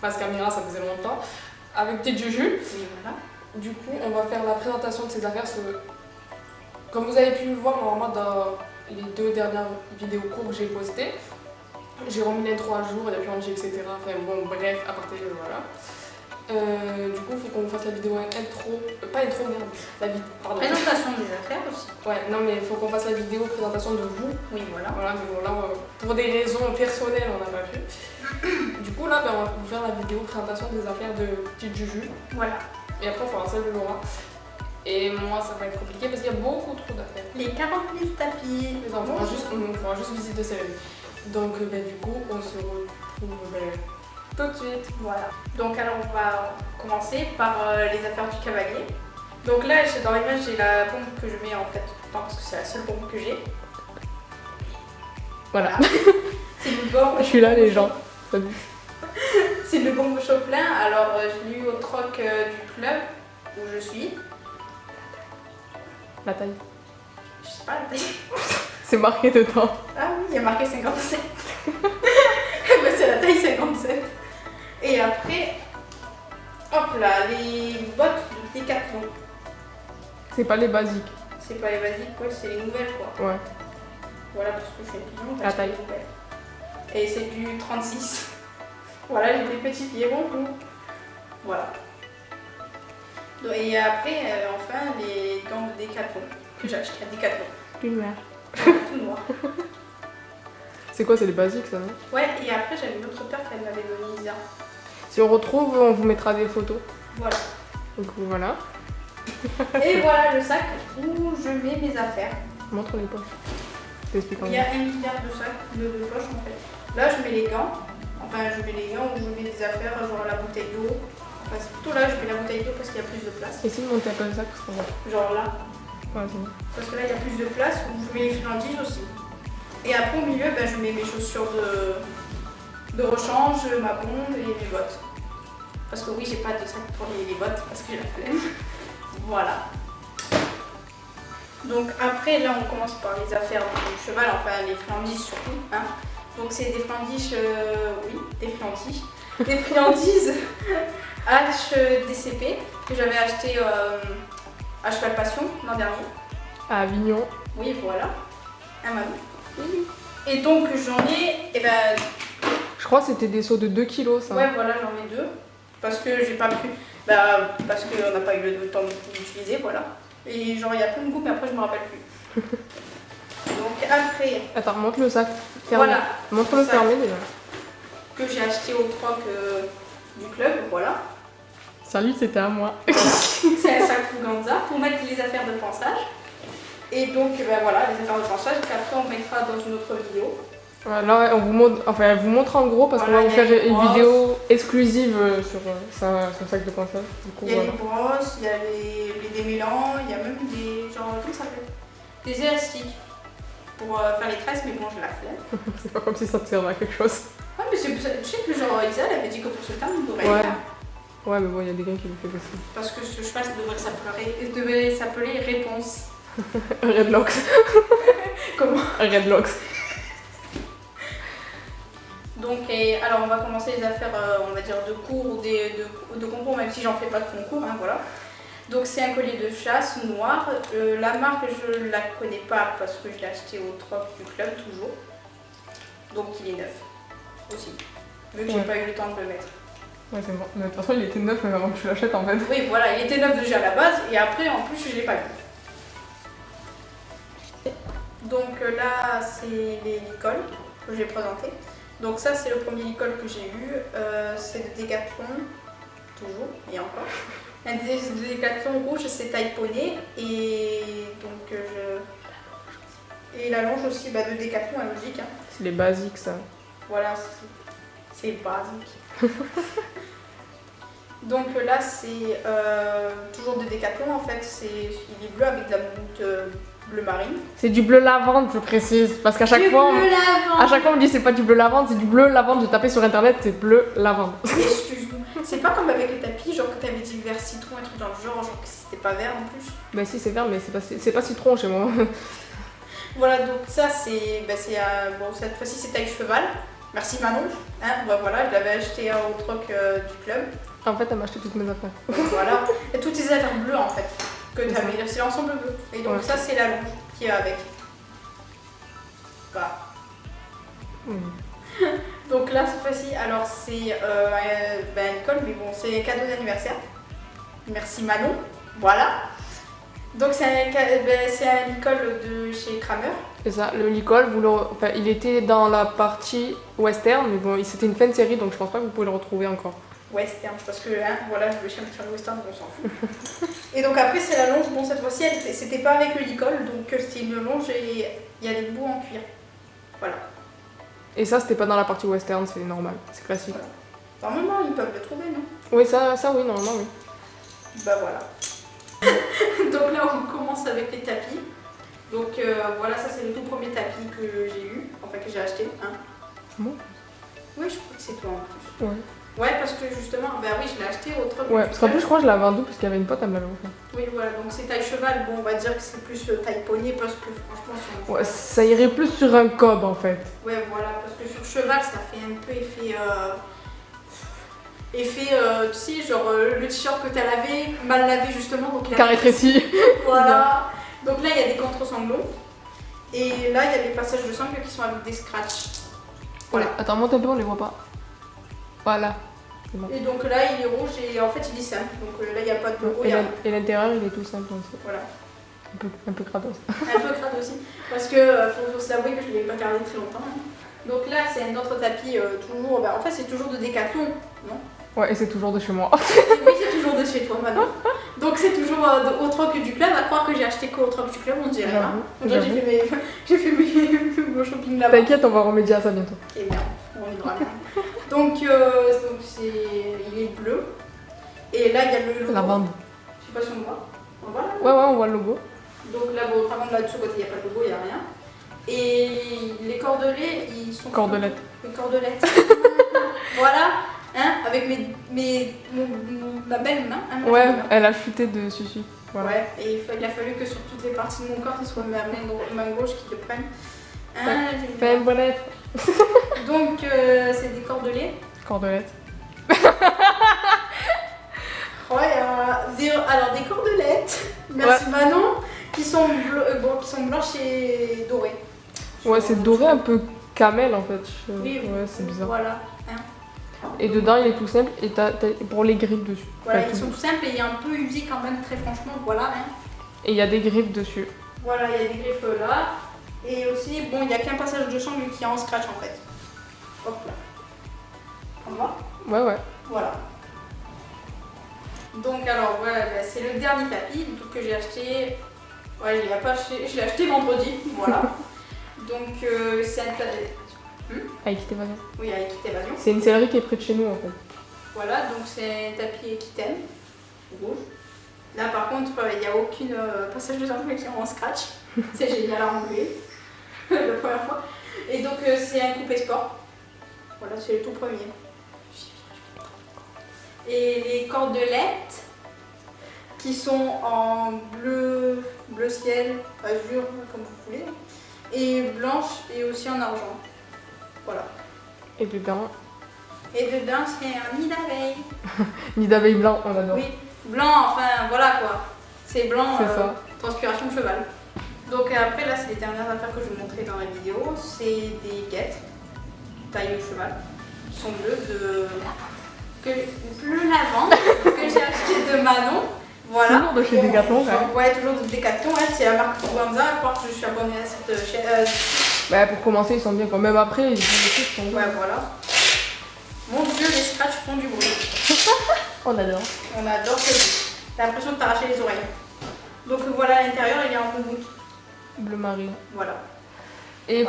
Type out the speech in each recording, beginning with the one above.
face caméra, ça faisait longtemps, avec Petite Juju. Oui, voilà. Du coup, on va faire la présentation de ces affaires. Comme vous avez pu le voir normalement dans les 2 dernières vidéos courtes que j'ai postées, j'ai remis l'intro à jour, il y a plus Angie, etc. Enfin bon, bref, à partir de voilà. Du coup, il faut qu'on fasse la vidéo intro, pas intro, merde, pardon. Présentation des affaires aussi. Ouais, non mais il faut qu'on fasse la vidéo présentation de vous. Oui, voilà. Voilà, mais bon, là, pour des raisons personnelles, on n'a pas pu. Du coup, là, ben, on va vous faire la vidéo présentation des affaires de Petite Juju. Voilà. Et après, on fera celle de Laura. Et moi, ça va être compliqué parce qu'il y a beaucoup trop d'affaires. Les 40 000 tapis. Mais non, on fera juste visite de cérémonie. Donc, ben, du coup, on se retrouve tout de suite. Voilà. Donc, alors, on va commencer par les affaires du cavalier. Donc là, dans l'image, j'ai la bombe que je mets en fait tout le temps parce que c'est la seule bombe que j'ai. Voilà. C'est une bombe. Je suis là, les gens. Salut. C'est une bombe Chopin. Alors, je l'ai eu au troc du club où je suis. La taille. Je sais pas la taille. C'est marqué dedans. Ah oui, il y a marqué 57. Bah, c'est la taille 57. Et après, hop là, les bottes de Décathlon. C'est pas les basiques. C'est pas les basiques, quoi, c'est les nouvelles quoi. Ouais. Voilà, parce que je fais pigeon, La taille. Et c'est du 36. Voilà, j'ai des petits pieds ronds. Voilà. Et après, enfin, les gants de Décathlon que j'ai acheté à Décathlon. Tout noir. Tout noir. C'est quoi, c'est les basiques ça, non? Ouais, et après, j'avais une autre paire qu'elle m'avait donnée, Isa. Si on retrouve, on vous mettra des photos. Voilà. Donc voilà. Et voilà le sac où je mets mes affaires. Montre les poches. T'expliques Il y a 1 milliard de sacs de poches en fait. Là, je mets les gants. Enfin, je mets les gants où je mets des affaires, genre la bouteille d'eau. Enfin, c'est plutôt là, je mets la bouteille d'eau parce qu'il y a plus de place. Essaye de monter un peu le sac parce qu'on va. Genre là. Ouais, c'est bon. Parce que là, il y a plus de place où je mets les friandises aussi. Et après, au milieu, ben, je mets mes chaussures de rechange, ma bombe et mes bottes. Parce que oui, j'ai pas de sac pour les bottes parce que j'ai la flemme. Voilà. Donc après, là, on commence par les affaires du cheval, enfin les friandises surtout. Hein. Donc c'est des friandises, oui, des friandises. Des friandises HDCP que j'avais acheté à Cheval Passion l'an dernier. À Avignon. Oui, voilà. Un Manou. Oui. Et donc j'en ai, et ben. Je crois que c'était des seaux de 2 kilos ça. Ouais, voilà, j'en ai 2. Parce que j'ai pas pu. Bah, parce qu'on n'a pas eu le temps d'utiliser, voilà. Et genre, il y a plein de goûts, mais après, je me rappelle plus. Donc, après. Attends, montre le sac. Fermé. Voilà. Montre-le fermé déjà. Que j'ai acheté au troc du club, voilà. Salut, c'était à moi. C'est un sac Fuganza pour mettre les affaires de pensage. Et donc, ben voilà, les affaires de pensage qu'après, on mettra dans une autre vidéo. Là, on vous montre, enfin, elle vous montre en gros parce qu'on va vous faire une vidéo exclusive sur son sac de pensage. Il y a les brosses, il y a les démêlants, il y a même des genre, comment ça s'appelle? Des élastiques pour faire les tresses, mais bon, je la flemme. C'est pas comme si ça te servait à quelque chose. Ouais, mais je sais que genre Isa, elle avait dit que pour ce terme, on devrait Ouais. le faire. Ouais, mais bon, il y a des gars qui le font aussi. Parce que ce cheval, ça devrait s'appeler Réponse. Redlocks. Comment? Redlocks. Donc, alors on va commencer les affaires, on va dire, de cours ou de concours, même si j'en fais pas de concours, hein, voilà. Donc c'est un collier de chasse noir. La marque, je la connais pas parce que je l'ai acheté au troc du club, toujours. Donc il est neuf, aussi. Vu que j'ai pas eu le temps de le mettre. Ouais, c'est bon. Mais de toute façon, il était neuf même avant que tu l'achètes en fait. Oui, voilà, il était neuf déjà à la base, et après, en plus, je l'ai pas eu. Donc là, c'est les licoles que j'ai présentées. Donc ça, c'est le premier licol que j'ai eu. C'est de Décathlon, toujours, et encore. Un de Décathlon rouge, c'est taille poney. Et donc, et la longe aussi bah, de Décathlon, la logique. Hein. C'est les basiques, ça. Voilà, c'est basique. Donc là, c'est toujours de Décathlon, en fait. Il est bleu avec de la goutte bleu marine. C'est du bleu lavande, je précise. Parce qu'à chaque fois, on me dit c'est pas du bleu lavande, c'est du bleu lavande. J'ai tapé sur internet, c'est bleu lavande. Excuse-moi. C'est pas comme avec les tapis, genre que t'avais dit vert citron, un truc dans le genre que c'était pas vert en plus. Bah si, c'est vert, mais c'est pas citron chez moi. Voilà, donc ça c'est. Bon, cette fois-ci c'est taille cheval. Merci Manon. Hein, bah voilà, je l'avais acheté au troc du club. En fait, elle m'a acheté toutes mes affaires. Voilà. Et toutes ces affaires bleues en fait. Que tu avais. C'est l'ensemble bleu. Et donc ça, c'est la longe qui est avec. Voilà. Donc là, cette fois-ci, alors c'est Nicole, mais bon, c'est cadeau d'anniversaire. Merci Manon. Voilà. Donc c'est un Nicole de chez Kramer. C'est ça, le Nicole, enfin, il était dans la partie western, mais bon, c'était une fin de série, donc je pense pas que vous pouvez le retrouver encore. Western, parce que hein, voilà, je vais jamais faire le western, on s'en fout. Et donc après, c'est la longe. Bon, cette fois-ci, c'était pas avec le Nicole, donc c'était une longe et il y a des bouts en cuir. Voilà. Et ça, c'était pas dans la partie western, c'est normal, c'est classique. Voilà. Normalement, ils peuvent le trouver, non? Oui, ça oui, normalement, oui. Bah voilà. Donc là, on commence avec les tapis. Donc voilà, ça c'est le tout premier tapis que j'ai eu, enfin que j'ai acheté. Hein. Bon. Oui, je crois que c'est toi en plus. Ouais. Ouais, parce que justement, bah oui, je l'ai acheté au troc. Ouais, parce qu'en plus, je crois que je l'avais en double parce qu'il y avait une pote, elle me l'avait offert. Oui, voilà, donc c'est taille cheval. Bon, on va dire que c'est plus taille poney parce que franchement, si on Ouais, ça irait plus sur un cob en fait. Ouais, voilà, parce que sur cheval, ça fait un peu effet. Tu sais, genre le t-shirt que t'as lavé, mal lavé justement. Donc il a Carré rétréci. Voilà. Donc là, il y a des contre-sanglons. Et là, il y a des passages de sangle qui sont avec des scratchs. Voilà. Attends, monte un peu, on les voit pas. Voilà. Bon. Et donc là, il est rouge et en fait, il est simple. Donc là, il n'y a pas de logo. Et l'intérieur, il est tout simple aussi. Voilà. Un peu crados. Un peu crade aussi. Parce que faut se l'avouer que je ne l'ai pas gardé très longtemps. Donc là, c'est un autre tapis, toujours. Bah, en fait, c'est toujours de Décathlon, non? Ouais, et c'est toujours de chez moi. Oui, c'est toujours de chez toi maintenant. Donc c'est toujours au troc du club, à croire que j'ai acheté qu'au troc du club, on dirait pas. Donc j'ai fait mon shopping là-bas. T'inquiète, on va remédier à ça bientôt. Et merde, on est dans la merde. Donc il est bleu. Et là il y a le logo. La bande. Je sais pas si on voit. On voit là? Ouais, on voit le logo. Donc là, bon, par contre là de ce côté il n'y a pas de logo, il n'y a rien. Et les cordelets, ils sont... Cordelettes. Les cordelettes. Voilà. Hein, avec ma belle main. Hein, ouais, elle a chuté de sushi. Voilà. Ouais, et il a fallu que sur toutes les parties de mon corps, ce soit ma main gauche qui le prenne. Hein, Fais une bref. Donc, c'est des cordelets. Cordelettes. Ouais, alors des cordelettes, merci ouais. Manon, qui sont blanches et dorées. Ouais, c'est doré un peu camel en fait. Oui, ouais, c'est bizarre. Voilà. Hein. Et dedans, il est tout simple et t'as pour les griffes dessus. Voilà, ils sont tout simples et il est un peu usé quand même, très franchement, voilà. Hein. Et il y a des griffes dessus. Voilà, il y a des griffes là. Et aussi, bon, il n'y a qu'un passage de sangle qui est en scratch en fait. Hop là. On voit ? Ouais. Voilà. Donc alors, voilà, bah, c'est le dernier tapis que j'ai acheté. Ouais, je l'ai acheté vendredi, voilà. Donc c'est un tapis. À Equité Évasion. Oui, à Equité Évasion. C'est une sellerie qui est près de chez nous en fait. Voilà, donc c'est un tapis Equitaine, rouge. Là par contre, il n'y a aucune passage de sangle qui est en scratch. C'est génial à enlever, la première fois. Et donc c'est un coupé sport. Voilà, c'est le tout premier. Et les cordelettes qui sont en bleu ciel, azur, comme vous voulez, et blanche et aussi en argent. Voilà. Et dedans c'est un nid d'abeille. Nid d'abeille blanc, on adore. Oui, blanc, enfin voilà quoi. C'est blanc, ça. Transpiration de cheval. Donc après là, c'est les dernières affaires que je vous montrais dans la vidéo. C'est des guêtres, taille au cheval, qui sont bleues bleu lavande, que j'ai acheté de Manon. Voilà. Toujours de chez Décathlon, quand même. Ouais, toujours de Décathlon, c'est la marque Fuganza, à croire que je suis abonnée à cette chaîne. Bah, pour commencer, ils sont bien, quoi. Même après, ils sont ouais, voilà. Mon dieu, les scratchs font du bruit. On adore. On adore ce bruit. T'as l'impression de t'arracher les oreilles. Donc voilà, à l'intérieur, il est en moumoute. Bleu marine. Voilà. Et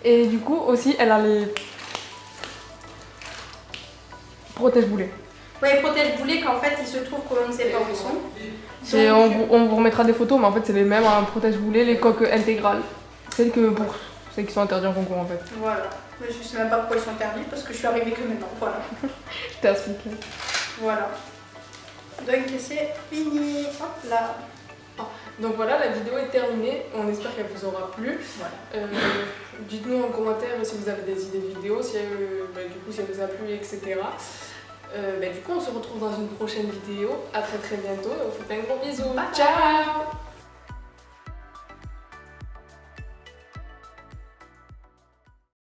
Et du coup, aussi, elle a les protège-boulets. Ouais, protège-boulets qu'en fait, il se trouve que l'on ne sait pas où ils sont. On vous remettra des photos, mais en fait, c'est les mêmes, hein, protège-boulets, les coques intégrales. Celles qui sont interdites en concours, en fait. Voilà. Mais je sais même pas pourquoi ils sont interdits, parce que je suis arrivée que maintenant. Voilà. Je t'ai expliqué. Voilà. Donc, c'est fini. Hop là. Donc voilà, la vidéo est terminée, on espère qu'elle vous aura plu. Voilà. Dites-nous en commentaire si vous avez des idées de vidéos, si, du coup, si elle vous a plu, etc. Du coup, on se retrouve dans une prochaine vidéo. À très bientôt et on vous fait un gros bisou. Bye. Ciao.